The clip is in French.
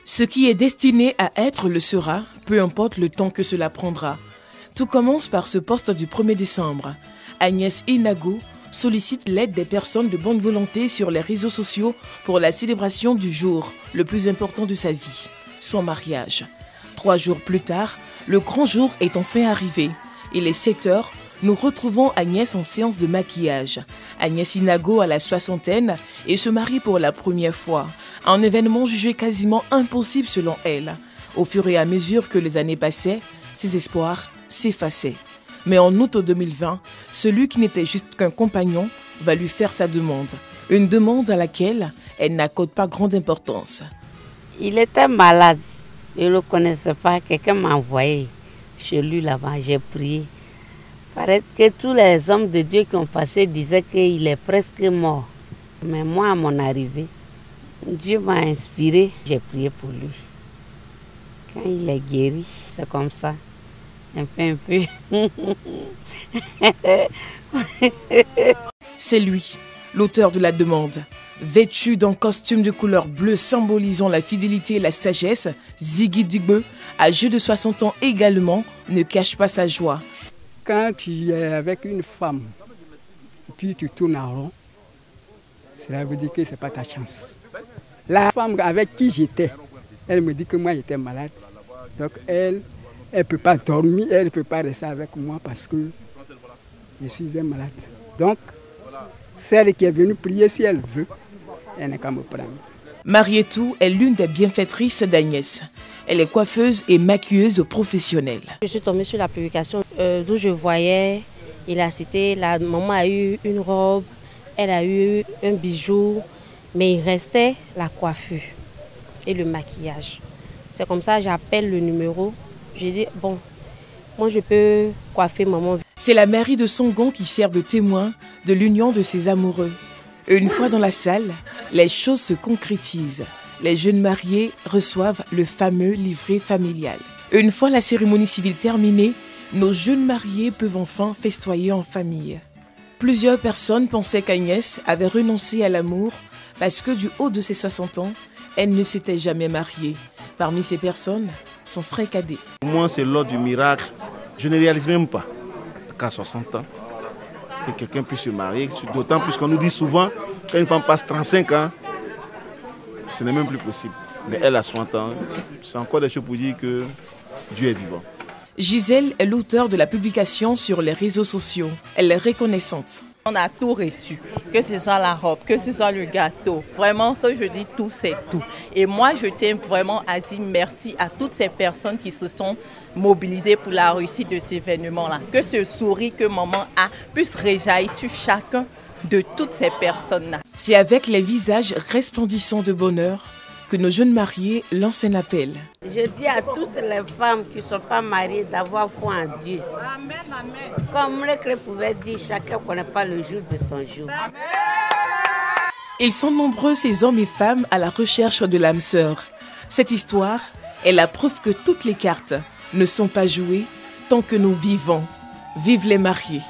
Ce qui est destiné à être le sera, peu importe le temps que cela prendra. Tout commence par ce post du 1er décembre. Agnès Inago sollicite l'aide des personnes de bonne volonté sur les réseaux sociaux pour la célébration du jour le plus important de sa vie, son mariage. 3 jours plus tard, le grand jour est enfin arrivé. Il est 7 heures, nous retrouvons Agnès en séance de maquillage. Agnès Inago a la soixantaine et se marie pour la première fois. Un événement jugé quasiment impossible selon elle. Au fur et à mesure que les années passaient, ses espoirs s'effaçaient. Mais en août 2020, celui qui n'était juste qu'un compagnon va lui faire sa demande. Une demande à laquelle elle n'accorde pas grande importance. Il était malade. Je ne le connaissais pas. Quelqu'un m'a envoyé chez lui là-bas. J'ai prié. Il paraît que tous les hommes de Dieu qui ont passé disaient qu'il est presque mort. Mais moi, à mon arrivée, Dieu m'a inspiré. J'ai prié pour lui. Quand il est guéri, c'est comme ça. Un peu. C'est lui, l'auteur de la demande. Vêtu d'un costume de couleur bleue symbolisant la fidélité et la sagesse, Ziggy Digbe, âgé de 60 ans également, ne cache pas sa joie. Quand tu es avec une femme, puis tu tournes en rond, cela veut dire que ce n'est pas ta chance. La femme avec qui j'étais, elle me dit que moi j'étais malade. Donc elle ne peut pas dormir, elle ne peut pas rester avec moi parce que je suis un malade. Donc, celle qui est venue prier, si elle veut, elle n'a qu'à me prendre. Marietou est l'une des bienfaitrices d'Agnès. Elle est coiffeuse et maquilleuse professionnelle. Je suis tombée sur la publication d'où je voyais, il a cité, la maman a eu une robe, elle a eu un bijou, mais il restait la coiffure et le maquillage. C'est comme ça que j'appelle le numéro. Je dis, bon, moi je peux coiffer maman. C'est la mairie de Songon qui sert de témoin de l'union de ses amoureux. Une fois dans la salle, les choses se concrétisent. Les jeunes mariés reçoivent le fameux livret familial. Une fois la cérémonie civile terminée, nos jeunes mariés peuvent enfin festoyer en famille. Plusieurs personnes pensaient qu'Agnès avait renoncé à l'amour parce que du haut de ses 60 ans, elle ne s'était jamais mariée. Parmi ces personnes, son frère cadet. Moi, c'est l'heure du miracle. Je ne réalise même pas qu'à 60 ans, que quelqu'un puisse se marier. D'autant plus qu'on nous dit souvent, quand une femme passe 35 ans, ce n'est même plus possible. Mais elle a 60 ans. C'est encore des choses pour dire que Dieu est vivant. Gisèle est l'auteur de la publication sur les réseaux sociaux. Elle est reconnaissante. On a tout reçu, que ce soit la robe, que ce soit le gâteau. Vraiment, quand je dis tout, c'est tout. Et moi, je tiens vraiment à dire merci à toutes ces personnes qui se sont mobilisées pour la réussite de cet événement-là. Que ce sourire que maman a puisse réjaillir sur chacun de toutes ces personnes-là. C'est avec les visages resplendissants de bonheur que nos jeunes mariés lancent un appel. Je dis à toutes les femmes qui ne sont pas mariées d'avoir foi en Dieu. Amen, amen. Comme le Christ pouvait dire, chacun ne connaît pas le jour de son jour. Amen. Ils sont nombreux ces hommes et femmes à la recherche de l'âme sœur. Cette histoire est la preuve que toutes les cartes ne sont pas jouées tant que nous vivons. Vive les mariés!